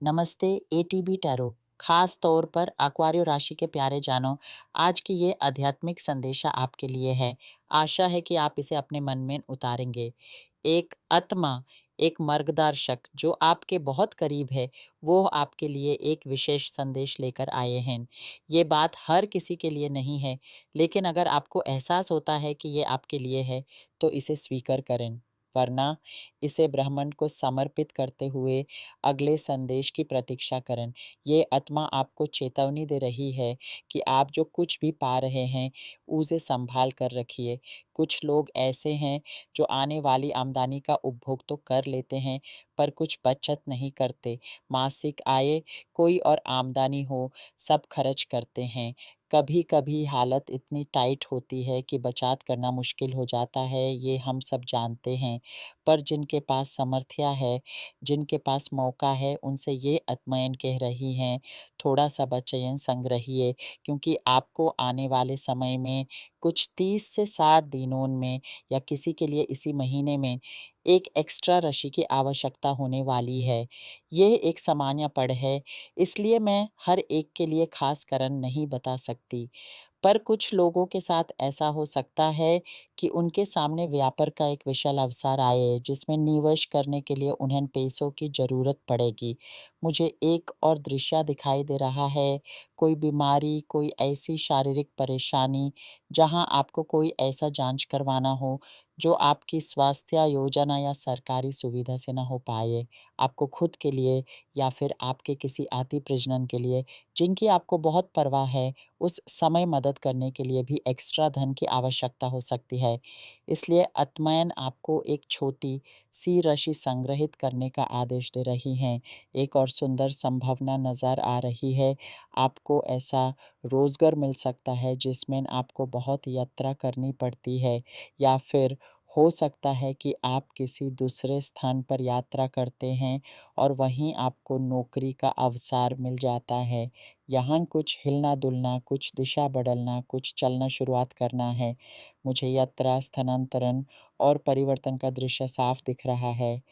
नमस्ते ATB tarot. खास तौर पर एक्वारियो राशि के प्यारे जानो, आज की ये आध्यात्मिक संदेशा आपके लिए है। आशा है कि आप इसे अपने मन में उतारेंगे। एक आत्मा, एक मार्गदर्शक जो आपके बहुत करीब है, वो आपके लिए एक विशेष संदेश लेकर आए हैं। ये बात हर किसी के लिए नहीं है, लेकिन अगर आपको एहसास होता है कि ये आपके लिए है, तो इसे स्वीकार करें। वरना इसे ब्रह्मांड को समर्पित करते हुए अगले संदेश की प्रतीक्षा करें। ये आत्मा आपको चेतावनी दे रही है कि आप जो कुछ भी पा रहे हैं, उसे संभाल कर रखिए। कुछ लोग ऐसे हैं जो आने वाली आमदनी का उपभोग तो कर लेते हैं, पर कुछ बचत नहीं करते। मासिक आय, कोई और आमदनी हो, सब खर्च करते हैं। कभी-कभी हालत इतनी टाइट होती है कि बचत करना मुश्किल हो जाता है, ये हम सब जानते हैं। पर जिनके पास सामर्थ्य है, जिनके पास मौका है, उनसे ये आत्माएँ कह रही हैं, थोड़ा-सा बचयन संग्रहिए, क्योंकि आपको आने वाले समय में कुछ 30 से 60 दिनों में या किसी के लिए इसी महीने में एक एक्स्ट्रा राशि की आवश्यकता होने वाली है। ये एक सामान्य पड़ है, इसलिए मैं हर एक के लिए खास कारण नहीं बता सकती। पर कुछ लोगों के साथ ऐसा हो सकता है कि उनके सामने व्यापार का एक विशाल अवसर आए, जिसमें निवेश करने के लिए उन्हें पैसों की ज़रूरत पड़ेगी। मुझे एक और दृश्य दिखाई दे रहा है, कोई बीमारी, कोई ऐसी शारीरिक परेशानी, जहां आपको कोई ऐसा जांच करवाना हो, जो आपकी स्वास्थ्य योजना या सरकारी सुविधा से ना हो पाए। आपको खुद के लिए या फिर आपके किसी आदि परिजन के लिए, जिनकी आपको बहुत परवाह है, उस समय मदद करने के लिए भी एक्स्ट्रा धन की आवश्यकता हो सकती है। इसलिए आत्माएँ आपको एक छोटी-सी राशि संग्रहित करने का आदेश दे रही हैं। एक और सुंदर संभावना नज़र आ रही है। आपको ऐसा रोज़गार मिल सकता है जिसमें आपको बहुत यात्रा करनी पड़ती है, या फिर हो सकता है कि आप किसी दूसरे स्थान पर यात्रा करते हैं और वहीं आपको नौकरी का अवसर मिल जाता है। यहाँ कुछ हिलना-डुलना, कुछ दिशा बदलना, कुछ चलना शुरुआत करना है। मुझे यात्रा, स्थानांतरण और परिवर्तन का दृश्य साफ दिख रहा है,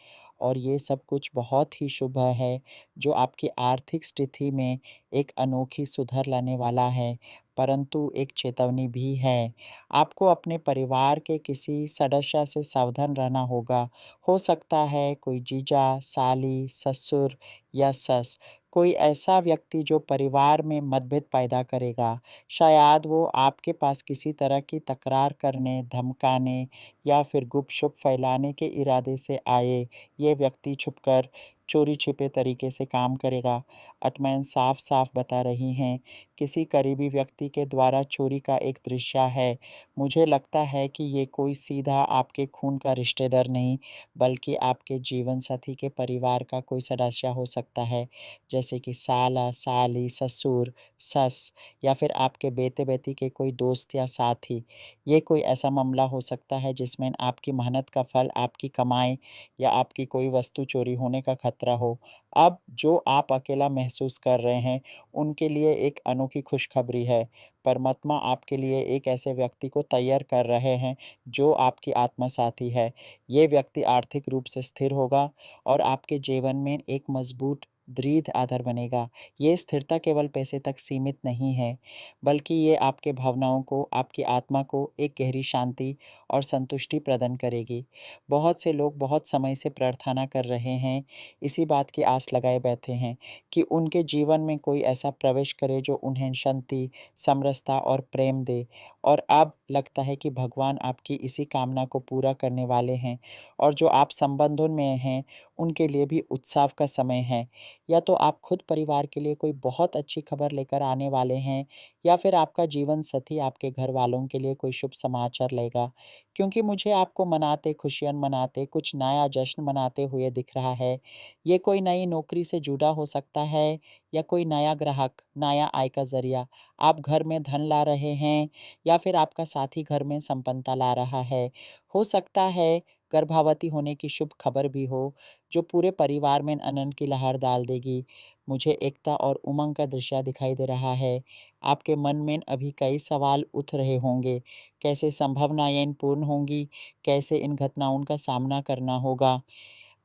और ये सब कुछ बहुत ही शुभ है, जो आपकी आर्थिक स्थिति में एक अनोखी सुधार लाने वाला है। परंतु एक चेतावनी भी है, आपको अपने परिवार के किसी सदस्य से सावधान रहना होगा। हो सकता है कोई जीजा, साली, ससुर या सस, कोई ऐसा व्यक्ति जो परिवार में मतभेद पैदा करेगा। शायद वो आपके पास किसी तरह की तकरार करने, धमकाने या फिर गुपशुप फैलाने के इरादे से आए। ये व्यक्ति छुपकर, चोरी-छिपे तरीके से काम करेगा। आत्माएँ साफ-साफ बता रही हैं, किसी करीबी व्यक्ति के द्वारा चोरी का एक दृश्य है। मुझे लगता है कि ये कोई सीधा आपके खून का रिश्तेदार नहीं, बल्कि आपके जीवन साथी के परिवार का कोई सदस्य हो सकता है, जैसे कि साला, साली, ससुर, सस, या फिर आपके बेटे-बेटी के कोई दोस्त या साथी। ये कोई ऐसा मामला हो सकता है जिसमें आपकी मेहनत का फल, आपकी कमाई या आपकी कोई वस्तु चोरी होने का खतरा हो। अब जो आप अकेला महसूस कर रहे हैं, उनके लिए एक अनोखी खुशखबरी है। परमात्मा आपके लिए एक ऐसे व्यक्ति को तैयार कर रहे हैं, जो आपकी आत्मा साथी है। ये व्यक्ति आर्थिक रूप से स्थिर होगा और आपके जीवन में एक मजबूत, दृढ़ आधार बनेगा। ये स्थिरता केवल पैसे तक सीमित नहीं है, बल्कि ये आपके भावनाओं को, आपकी आत्मा को एक गहरी शांति और संतुष्टि प्रदान करेगी। बहुत से लोग बहुत समय से प्रार्थना कर रहे हैं, इसी बात की आस लगाए बैठे हैं कि उनके जीवन में कोई ऐसा प्रवेश करे जो उन्हें शांति, समरसता और प्रेम दे। और अब लगता है कि भगवान आपकी इसी कामना को पूरा करने वाले हैं, और जो आप संबंधों में हैं, उनके लिए भी उत्सव का समय है। या तो आप खुद परिवार के लिए कोई बहुत अच्छी खबर लेकर आने वाले हैं, या फिर आपका जीवन साथी आपके घर वालों के लिए कोई शुभ समाचार लेगा। क्योंकि मुझे आपको मनाते, खुशियाँ मनाते, कुछ नया जश्न मनाते हुए दिख रहा है। ये कोई नई नौकरी से जुड़ा हो सकता है, या कोई नया ग्राहक, नया आय का ज़रिया। आप घर में धन ला रहे हैं, या फिर आपका साथी घर में संपन्नता ला रहा है। हो सकता है गर्भवती होने की शुभ खबर भी हो, जो पूरे परिवार में आनंद की लहर डाल देगी। मुझे एकता और उमंग का दृश्य दिखाई दे रहा है। आपके मन में अभी कई सवाल उठ रहे होंगे, कैसे संभावनाएँ पूर्ण होंगी? कैसे इन घटनाओं का सामना करना होगा?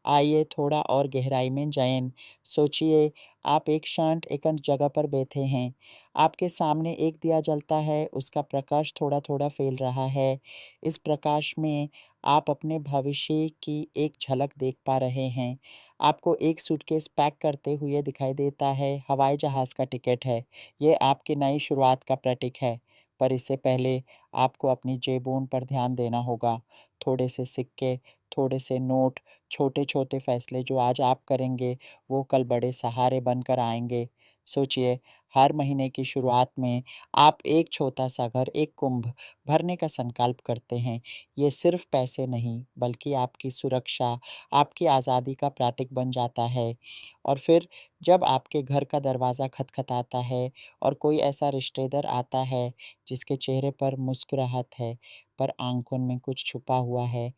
आइए थोड़ा और गहराई में जाएँ। सोचिए, आप एक शांत एकांत जगह पर बैठे हैं। आपके सामने एक दिया जलता है, उसका प्रकाश थोड़ा-थोड़ा फैल रहा है। इस प्रकाश में आप अपने भविष्य की एक झलक देख पा रहे हैं। आपको एक सूटकेस पैक करते हुए दिखाई देता है, हवाई जहाज़ का टिकट है। ये आपकी नई शुरुआत का प्रतीक है। पर इससे पहले आपको अपनी जेबों पर ध्यान देना होगा। थोड़े से सिक्के, थोड़े से नोट, छोटे-छोटे फैसले जो आज आप करेंगे, वो कल बड़े सहारे बनकर आएँगे। सोचिए, हर महीने की शुरुआत में आप एक छोटा-सा घर, एक कुंभ भरने का संकल्प करते हैं। ये सिर्फ़ पैसे नहीं, बल्कि आपकी सुरक्षा, आपकी आज़ादी का प्रतीक बन जाता है। और फिर जब आपके घर का दरवाज़ा खटखटाता है और कोई ऐसा रिश्तेदार आता है, जिसके चेहरे पर मुस्कुराहट है, पर आँखों में कुछ छुपा हुआ है,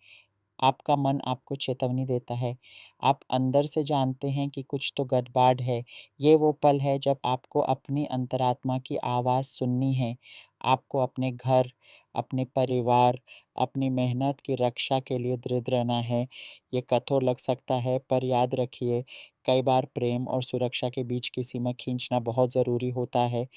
आपका मन आपको चेतावनी देता है। आप अंदर से जानते हैं कि कुछ तो गड़बड़ है। ये वो पल है जब आपको अपनी अंतरात्मा की आवाज़ सुननी है। आपको अपने घर, अपने परिवार, अपनी मेहनत की रक्षा के लिए दृढ़ रहना है। ये कठोर लग सकता है, पर याद रखिए, कई बार प्रेम और सुरक्षा के बीच की सीमा खींचना बहुत ज़रूरी होता है।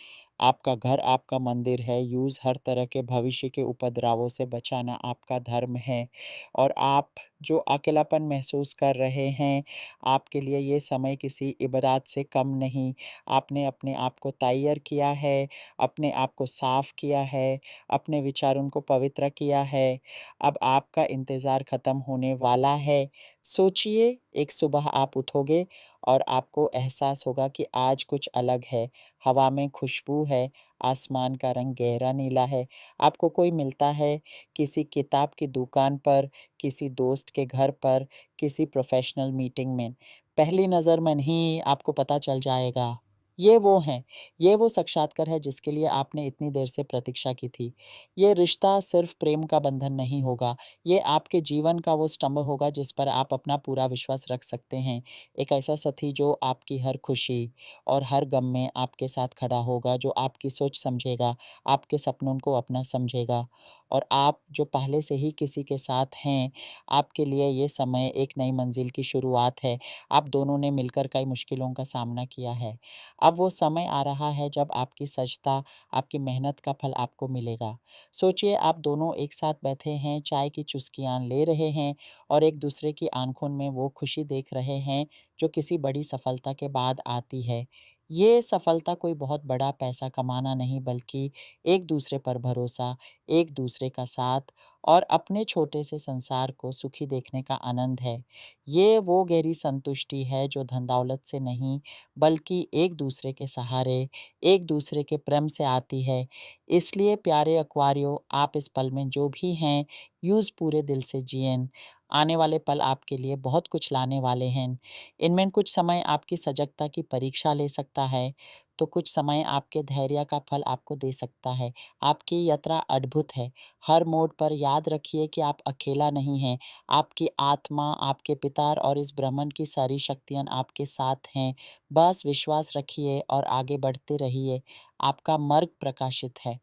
आपका घर आपका मंदिर है, यूज़ हर तरह के भविष्य के उपद्रवों से बचाना आपका धर्म है। और आप जो अकेलापन महसूस कर रहे हैं, आपके लिए ये समय किसी इबादत से कम नहीं। आपने अपने आप को तैयार किया है, अपने आप को साफ़ किया है, अपने विचारों को पवित्र किया है। अब आपका इंतज़ार ख़त्म होने वाला है। सोचिए, एक सुबह आप उठोगे और आपको एहसास होगा कि आज कुछ अलग है। हवा में खुशबू है, आसमान का रंग गहरा नीला है। आपको कोई मिलता है, किसी किताब की दुकान पर, किसी दोस्त के घर पर, किसी प्रोफ़ेशनल मीटिंग में। पहली नज़र में नहीं आपको पता चल जाएगा। ये वो हैं, ये वो साक्षात्कार है जिसके लिए आपने इतनी देर से प्रतीक्षा की थी। ये रिश्ता सिर्फ़ प्रेम का बंधन नहीं होगा, ये आपके जीवन का वो स्तंभ होगा जिस पर आप अपना पूरा विश्वास रख सकते हैं। एक ऐसा साथी जो आपकी हर खुशी और हर गम में आपके साथ खड़ा होगा, जो आपकी सोच समझेगा, आपके सपनों को अपना समझेगा। और आप जो पहले से ही किसी के साथ हैं, आपके लिए ये समय एक नई मंजिल की शुरुआत है। आप दोनों ने मिलकर कई मुश्किलों का सामना किया है। अब वो समय आ रहा है जब आपकी सजता, आपकी मेहनत का फल आपको मिलेगा। सोचिए, आप दोनों एक साथ बैठे हैं, चाय की चुस्कियाँ ले रहे हैं और एक-दूसरे की आँखों में वो खुशी देख रहे हैं, जो किसी बड़ी सफलता के बाद आती है। ये सफलता कोई बहुत बड़ा पैसा कमाना नहीं, बल्कि एक-दूसरे पर भरोसा, एक-दूसरे का साथ और अपने छोटे से संसार को सुखी देखने का आनंद है। ये वो गहरी संतुष्टि है जो धन-दौलत से नहीं, बल्कि एक-दूसरे के सहारे, एक-दूसरे के प्रेम से आती है। इसलिए प्यारे एक्वारियो, आप इस पल में जो भी हैं, यूज़ पूरे दिल से जिएँ। आने वाले पल आपके लिए बहुत कुछ लाने वाले हैं। इनमें कुछ समय आपकी सजगता की परीक्षा ले सकता है, तो कुछ समय आपके धैर्य का फल आपको दे सकता है। आपकी यात्रा अद्भुत है। हर मोड़ पर याद रखिए कि आप अकेला नहीं हैं। आपकी आत्मा, आपके पितर और इस ब्रह्मांड की सारी शक्तियाँ आपके साथ हैं। बस विश्वास रखिए और आगे बढ़ते रहिए। आपका मार्ग प्रकाशित है।